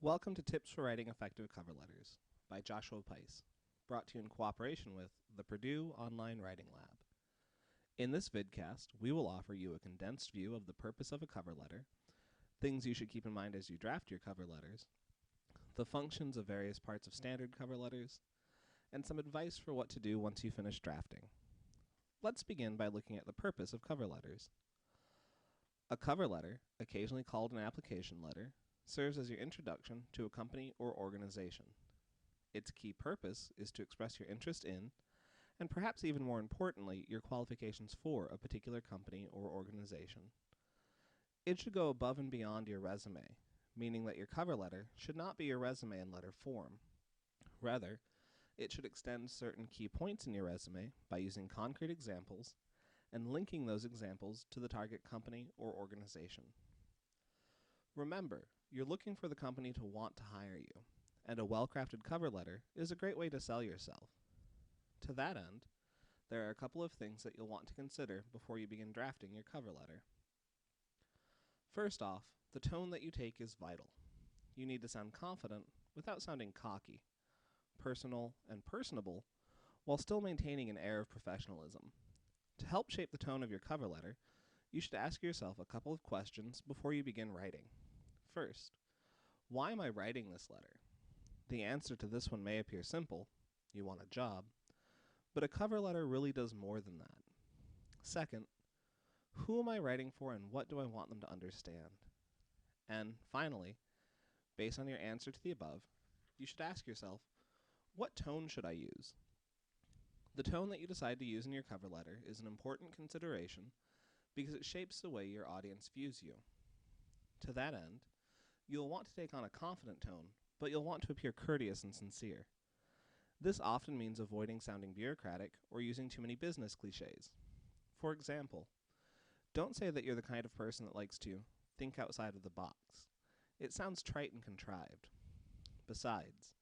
Welcome to Tips for Writing Effective Cover Letters by Joshua Peiss, brought to you in cooperation with the Purdue Online Writing Lab. In this vidcast, we will offer you a condensed view of the purpose of a cover letter, things you should keep in mind as you draft your cover letters, the functions of various parts of standard cover letters, and some advice for what to do once you finish drafting. Let's begin by looking at the purpose of cover letters. A cover letter, occasionally called an application letter, serves as your introduction to a company or organization. Its key purpose is to express your interest in, and perhaps even more importantly, your qualifications for a particular company or organization. It should go above and beyond your resume, meaning that your cover letter should not be your resume in letter form. Rather, it should extend certain key points in your resume by using concrete examples and linking those examples to the target company or organization. Remember, you're looking for the company to want to hire you, and a well-crafted cover letter is a great way to sell yourself. To that end, there are a couple of things that you'll want to consider before you begin drafting your cover letter. First off, the tone that you take is vital. You need to sound confident without sounding cocky, personal and personable, while still maintaining an air of professionalism. To help shape the tone of your cover letter, you should ask yourself a couple of questions before you begin writing. First, why am I writing this letter? The answer to this one may appear simple. You want a job. But a cover letter really does more than that. Second, who am I writing for and what do I want them to understand? And finally, based on your answer to the above, you should ask yourself, what tone should I use? The tone that you decide to use in your cover letter is an important consideration because it shapes the way your audience views you. To that end, you'll want to take on a confident tone, but you'll want to appear courteous and sincere. This often means avoiding sounding bureaucratic or using too many business cliches. For example, don't say that you're the kind of person that likes to think outside of the box. It sounds trite and contrived. Besides,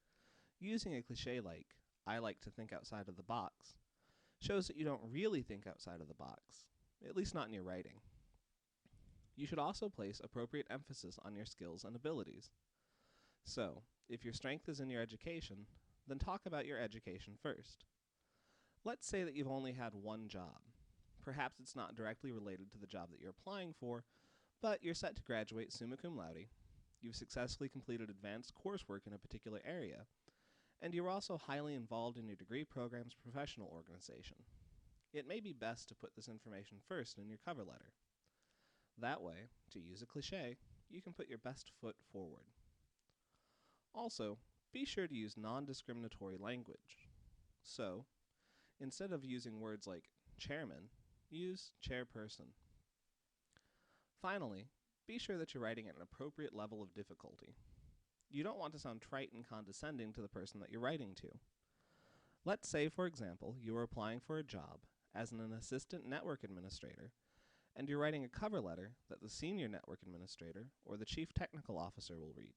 using a cliche like, I like to think outside of the box, shows that you don't really think outside of the box, at least not in your writing. You should also place appropriate emphasis on your skills and abilities. So, if your strength is in your education, then talk about your education first. Let's say that you've only had one job. Perhaps it's not directly related to the job that you're applying for, but you're set to graduate summa cum laude. You've successfully completed advanced coursework in a particular area, and you're also highly involved in your degree program's professional organization. It may be best to put this information first in your cover letter. That way, to use a cliche, you can put your best foot forward. Also, be sure to use non-discriminatory language. So, instead of using words like chairman, use chairperson. Finally, be sure that you're writing at an appropriate level of difficulty. You don't want to sound trite and condescending to the person that you're writing to. Let's say, for example, you are applying for a job as an assistant network administrator, and you're writing a cover letter that the senior network administrator or the chief technical officer will read.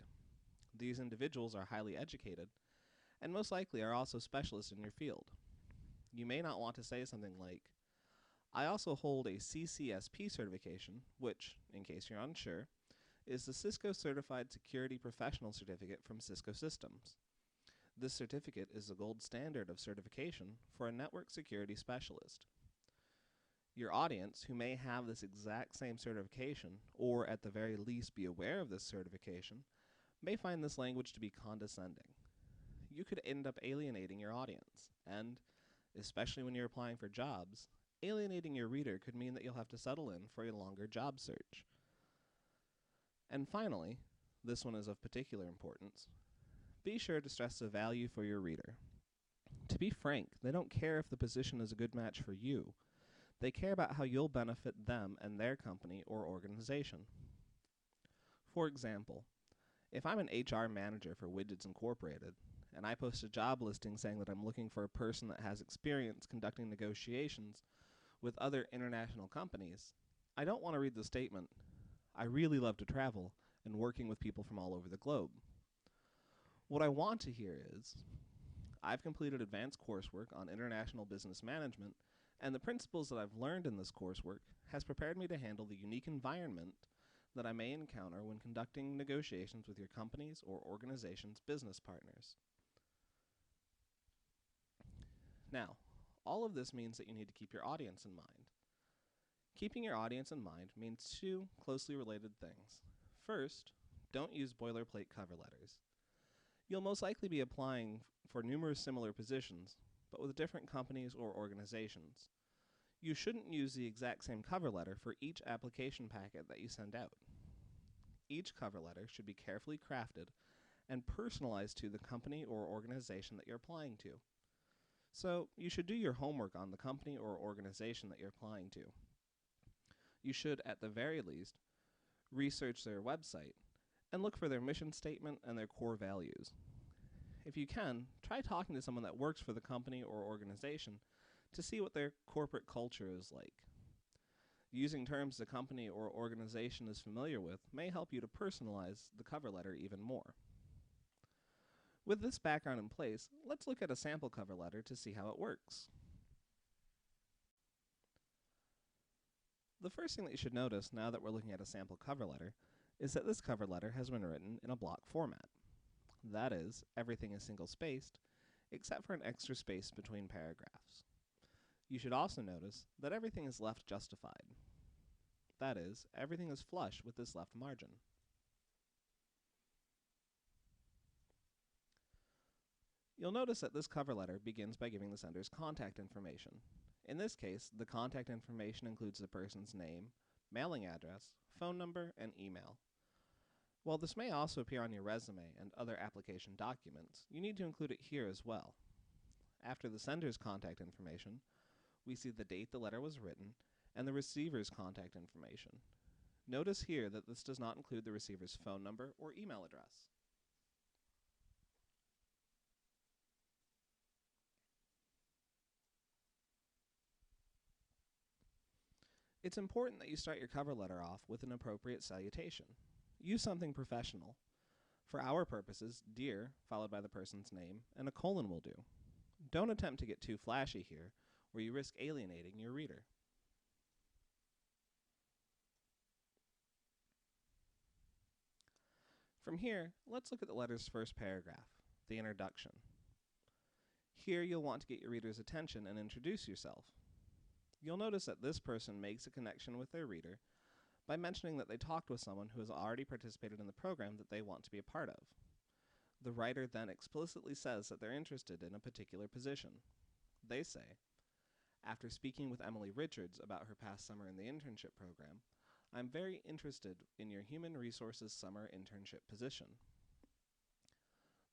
These individuals are highly educated and most likely are also specialists in your field. You may not want to say something like, I also hold a CCSP certification, which, in case you're unsure, is the Cisco Certified Security Professional Certificate from Cisco Systems. This certificate is the gold standard of certification for a network security specialist. Your audience, who may have this exact same certification, or at the very least be aware of this certification, may find this language to be condescending. You could end up alienating your audience, and, especially when you're applying for jobs, alienating your reader could mean that you'll have to settle in for a longer job search. And finally, this one is of particular importance, be sure to stress the value for your reader. To be frank, they don't care if the position is a good match for you. They care about how you'll benefit them and their company or organization. For example, if I'm an HR manager for Widgets Incorporated, and I post a job listing saying that I'm looking for a person that has experience conducting negotiations with other international companies, I don't want to read the statement, I really love to travel and working with people from all over the globe. What I want to hear is, I've completed advanced coursework on international business management, and the principles that I've learned in this coursework has prepared me to handle the unique environment that I may encounter when conducting negotiations with your company's or organization's business partners. Now, all of this means that you need to keep your audience in mind. Keeping your audience in mind means two closely related things. First, don't use boilerplate cover letters. You'll most likely be applying for numerous similar positions, but with different companies or organizations. You shouldn't use the exact same cover letter for each application packet that you send out. Each cover letter should be carefully crafted and personalized to the company or organization that you're applying to. So, you should do your homework on the company or organization that you're applying to. You should, at the very least, research their website and look for their mission statement and their core values. If you can, try talking to someone that works for the company or organization to see what their corporate culture is like. Using terms the company or organization is familiar with may help you to personalize the cover letter even more. With this background in place, let's look at a sample cover letter to see how it works. The first thing that you should notice now that we're looking at a sample cover letter is that this cover letter has been written in a block format. That is, everything is single-spaced, except for an extra space between paragraphs. You should also notice that everything is left justified. That is, everything is flush with this left margin. You'll notice that this cover letter begins by giving the sender's contact information. In this case, the contact information includes the person's name, mailing address, phone number, and email. While this may also appear on your resume and other application documents, you need to include it here as well. After the sender's contact information, we see the date the letter was written and the receiver's contact information. Notice here that this does not include the receiver's phone number or email address. It's important that you start your cover letter off with an appropriate salutation. Use something professional. For our purposes, dear, followed by the person's name, and a colon will do. Don't attempt to get too flashy here, where you risk alienating your reader. From here, let's look at the letter's first paragraph, the introduction. Here you'll want to get your reader's attention and introduce yourself. You'll notice that this person makes a connection with their reader by mentioning that they talked with someone who has already participated in the program that they want to be a part of. The writer then explicitly says that they're interested in a particular position. They say, after speaking with Emily Richards about her past summer in the internship program, I'm very interested in your human resources summer internship position.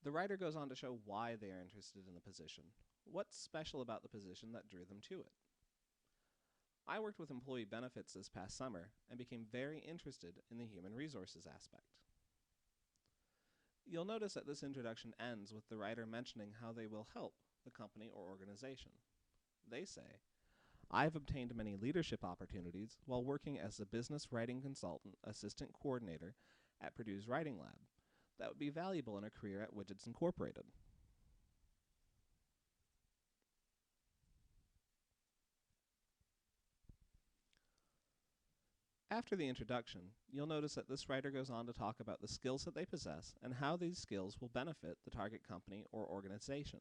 The writer goes on to show why they are interested in the position. What's special about the position that drew them to it? I worked with employee benefits this past summer and became very interested in the human resources aspect. You'll notice that this introduction ends with the writer mentioning how they will help the company or organization. They say, I've obtained many leadership opportunities while working as a business writing consultant assistant coordinator at Purdue's Writing Lab that would be valuable in a career at Widgets Incorporated. After the introduction, you'll notice that this writer goes on to talk about the skills that they possess and how these skills will benefit the target company or organization.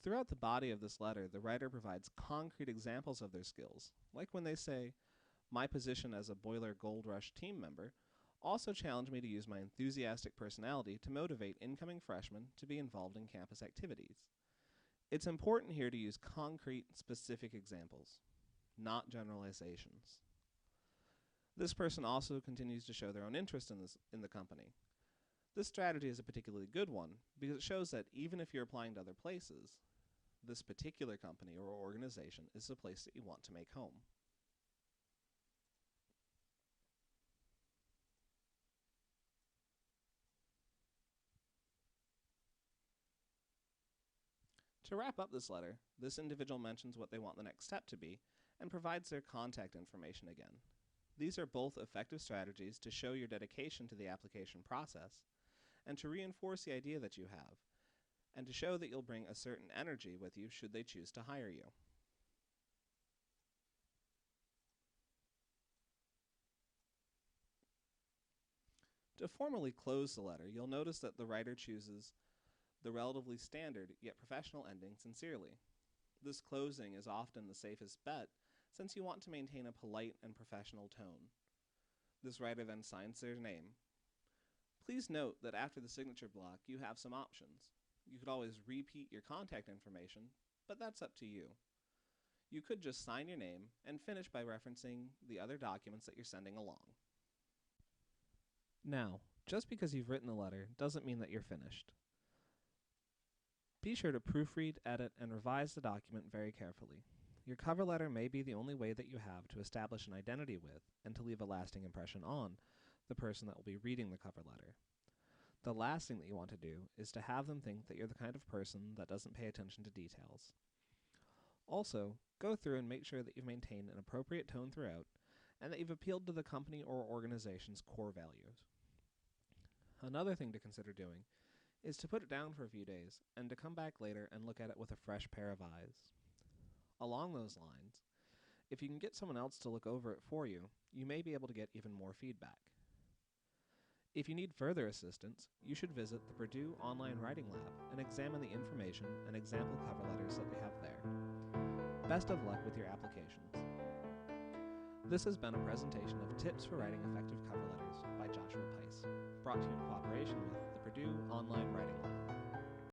Throughout the body of this letter, the writer provides concrete examples of their skills, like when they say, my position as a Boiler Gold Rush team member also challenged me to use my enthusiastic personality to motivate incoming freshmen to be involved in campus activities. It's important here to use concrete, specific examples, not generalizations. This person also continues to show their own interest in the company. This strategy is a particularly good one because it shows that even if you're applying to other places, this particular company or organization is the place that you want to make home. To wrap up this letter, this individual mentions what they want the next step to be and provides their contact information again. These are both effective strategies to show your dedication to the application process and to reinforce the idea that you have, and to show that you'll bring a certain energy with you should they choose to hire you. To formally close the letter, you'll notice that the writer chooses the relatively standard yet professional ending sincerely. This closing is often the safest bet since you want to maintain a polite and professional tone. This writer then signs their name. Please note that after the signature block, you have some options. You could always repeat your contact information, but that's up to you. You could just sign your name and finish by referencing the other documents that you're sending along. Now, just because you've written the letter doesn't mean that you're finished. Be sure to proofread, edit, and revise the document very carefully. Your cover letter may be the only way that you have to establish an identity with and to leave a lasting impression on the person that will be reading the cover letter. The last thing that you want to do is to have them think that you're the kind of person that doesn't pay attention to details. Also, go through and make sure that you've maintained an appropriate tone throughout and that you've appealed to the company or organization's core values. Another thing to consider doing is to put it down for a few days and to come back later and look at it with a fresh pair of eyes. Along those lines, if you can get someone else to look over it for you, you may be able to get even more feedback. If you need further assistance, you should visit the Purdue Online Writing Lab and examine the information and example cover letters that they have there. Best of luck with your applications. This has been a presentation of Tips for Writing Effective Cover Letters by Joshua Peiss, brought to you in cooperation with the Purdue Online Writing Lab.